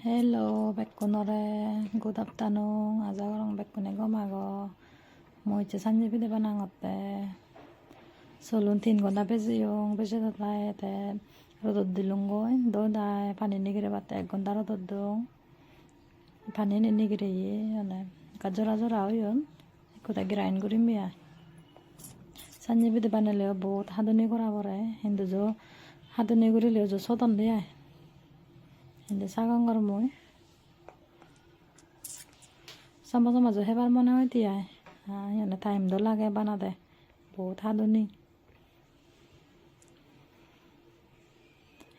Hello, 백군어래. Good afternoon. 아자거랑 백군에 거마고. 뭐 이제 산입이 되바난 어때? 솔룬틴 거나 베지용 베지다 다에 대. 로도 딜룽고 도다에 파니니 그래 봤다. 건다 로도도. 파니니 니그레이 요네. 가저라저라 오연. 이거다 기라인 그림이야. 산입이 되바늘래요. 뭐 하더니 거라버래. 힌두조 하더니 그릴래요. 저 소던데야. 근데 사간 거를 뭐 sama-sama jo hebar mone hoy dia yana time do lage banade বহুত হাদুনি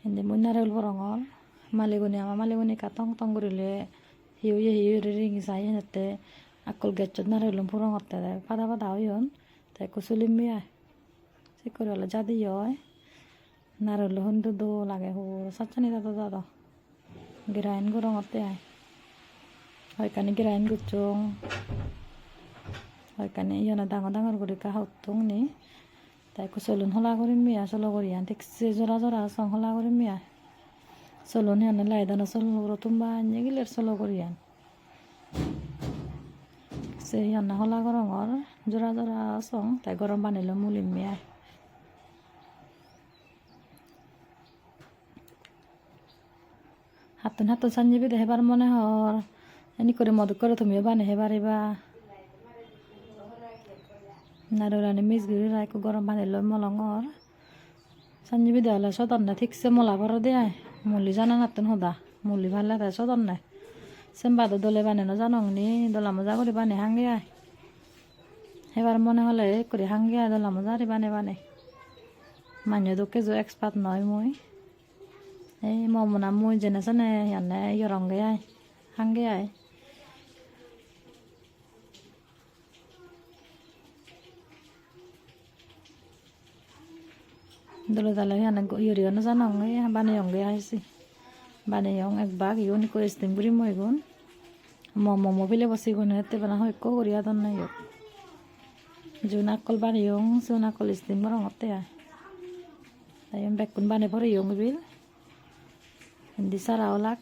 hindi munare ulborongor ama maliguni katong tong gurile hiu ringi sai hete akol gechot nare ulum purongor te pada oyon te kusulim ya sikori ola jadi yoy nare ulu hundu do lage hu sachani da girain gurongor te hoikani girain gucung hoikani iyona dangor guri ka hautung ni tai ko solun hola guri miya solo guri an tikse jora song hola guri miya solun yana lai dana solo tumba nyegiler solo guri an se yana hola gorongor jora song tai gorom banilo mulim miya hatun sanjibi de hebar mone hor ini করে মদত করে তুমি বানে হে পারিবা নারুরানি মিসগুরি রাইকো গরম পানি লই মলঙ্গর সঞ্জীবি দেওয়ালে সদন না ঠিকসে মলা ভর দেয় মুলি জানা নাতন হদা মুলি ভালে তাই সদন নাই সেম্বাদ দলে বানে ন জানংনি দলা মজা করে বানে হাঙ্গে আয় এবার মনে হলে করে হাঙ্গে আয় দলা মজারি বানে মান্য দোকে যে এক্সপার্ট নয় মই এই মমনা মই জেনেছনে ইয়ানে ইয়রঙ্গে আয় হাঙ্গে আয় dulu tala ya nang yuri ono sanong ya bane yong ge aisi bane yong ek bag yoni ko estim guri moi gun mo bile bosi gun hete bana hoy ko guri adon na yo juna kol bane yong suna kol estim morong otte ya ayam bek kun bane pore yong bil hindi sara olak